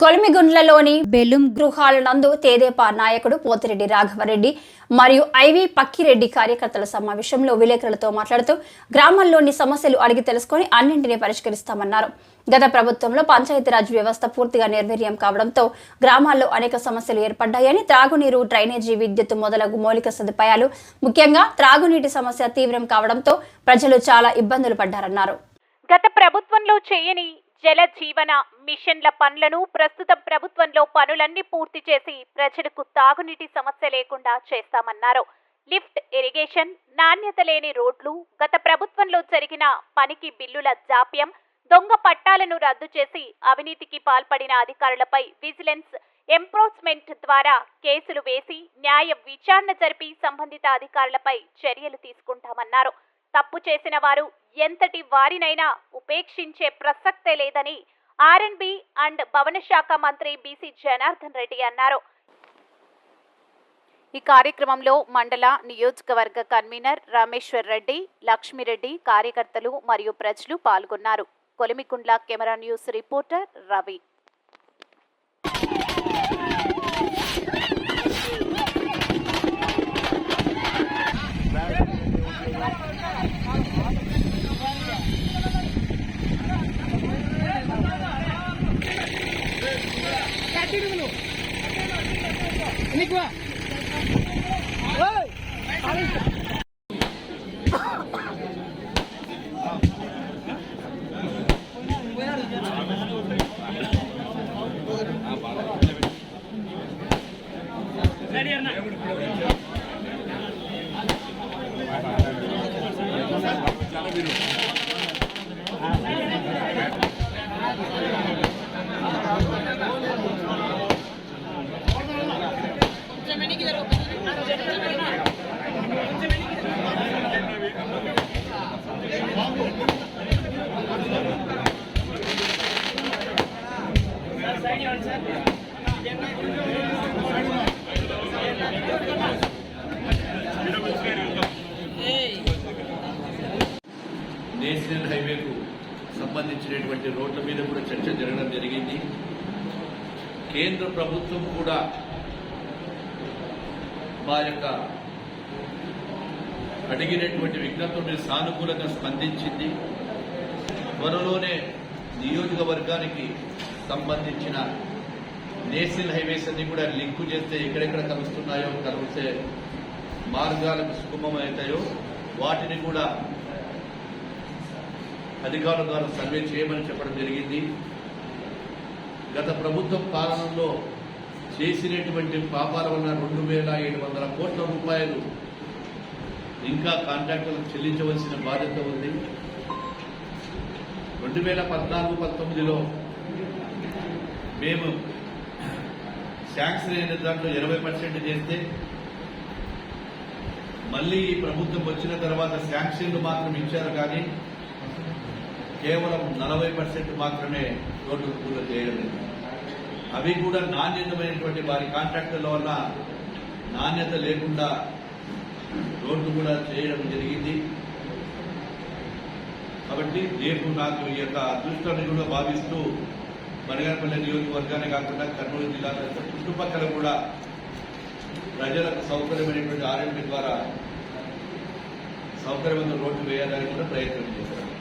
కొలిమిగుండ్లలోని బెలుం గృహాల నందు తెదేపా నాయకుడు పోతిరెడ్డి రాఘవరెడ్డి మరియు ఐవి పక్కిరెడ్డి కార్యకర్తల సమావేశంలో విలేకరులతో మాట్లాడుతూ గ్రామాల్లోని సమస్యలు అడిగి తెలుసుకుని అన్నింటినీ పరిష్కరిస్తామన్నారు. గత ప్రభుత్వంలో పంచాయతీరాజ్ వ్యవస్థ పూర్తిగా నిర్వీర్యం కావడంతో గ్రామాల్లో అనేక సమస్యలు ఏర్పడ్డాయని, త్రాగునీరు, డ్రైనేజీ, విద్యుత్ మొదలగు మౌలిక సదుపాయాలు, ముఖ్యంగా త్రాగునీటి సమస్య తీవ్రం కావడంతో ప్రజలు చాలా ఇబ్బందులు పడ్డారన్నారు. గత ప్రభుత్వంలో చేయని జల జీవన మిషన్ల పనులను ప్రస్తుత ప్రభుత్వంలో పనులన్నీ పూర్తి చేసి ప్రజలకు తాగునీటి సమస్య లేకుండా చేస్తామన్నారు. లిఫ్ట్ ఇరిగేషన్, నాణ్యత లేని రోడ్లు, గత ప్రభుత్వంలో జరిగిన పనికి బిల్లుల జాప్యం, దొంగ పట్టాలను రద్దు చేసి అవినీతికి పాల్పడిన అధికారులపై విజిలెన్స్ ఎంఫోర్స్మెంట్ ద్వారా కేసులు వేసి న్యాయ విచారణ జరిపి సంబంధిత అధికారులపై చర్యలు తీసుకుంటామన్నారు. తప్పు చేసిన వారు ఎంతటి వారినైనా ఉపేక్షించే ప్రసక్తే లేదని ఆర్ఎండ్బి అండ్ భవన శాఖ మంత్రి బీసీ జనార్దన్ రెడ్డి అన్నారు. ఈ కార్యక్రమంలో మండల నియోజకవర్గ కన్వీనర్ రామేశ్వర్ రెడ్డి, లక్ష్మిరెడ్డి, కార్యకర్తలు మరియు ప్రజలు పాల్గొన్నారు. Kolimigundla camera news reporter Ravi. National హైవేకు సంబంధించినటువంటి రోడ్ల మీద కూడా చర్చ జరగడం జరిగింది. కేంద్ర ప్రభుత్వం కూడా మా యొక్క అడిగినటువంటి విజ్ఞప్తుల మీద సానుకూలంగా స్పందించింది. త్వరలోనే నియోజకవర్గానికి సంబంధించిన నేషనల్ హైవేస్ అన్ని కూడా లింకు చేస్తే ఎక్కడెక్కడ కలుస్తున్నాయో, కలిసే మార్గాలకు సుగమమవుతాయో వాటిని కూడా అధికారుల ద్వారా సర్వే చేయమని చెప్పడం జరిగింది. గత ప్రభుత్వం పాలనలో చేసినటువంటి పాపాల వల్ల 2,700 కోట్ల రూపాయలు ఇంకా కాంట్రాక్టర్లకు చెల్లించవలసిన బాధ్యత ఉంది. 2014-19లో మేము శాంక్షన్ అయిన దాంట్లో 20% చేస్తే మళ్ళీ ఈ ప్రభుత్వం వచ్చిన తర్వాత శాంక్షన్లు మాత్రం ఇచ్చారు, కానీ కేవలం 40% మాత్రమే రోడ్లు పూర్తి చేయడం. అవి కూడా నాణ్యతమైనటువంటి వారి కాంట్రాక్టర్ల వల్ల నాణ్యత లేకుండా రోడ్లు కూడా చేయడం జరిగింది. కాబట్టి రేపు నాకు ఈ యొక్క అదృష్టాన్ని కూడా భావిస్తూ బనగానపల్లి నియోజకవర్గానే కాకుండా కర్నూలు జిల్లా చుట్టుపక్కల కూడా ప్రజలకు సౌకర్యమైనటువంటి ఆర్ఎండ్బి ద్వారా సౌకర్యవంత రోడ్లు వేయాలని కూడా ప్రయత్నం చేశారు.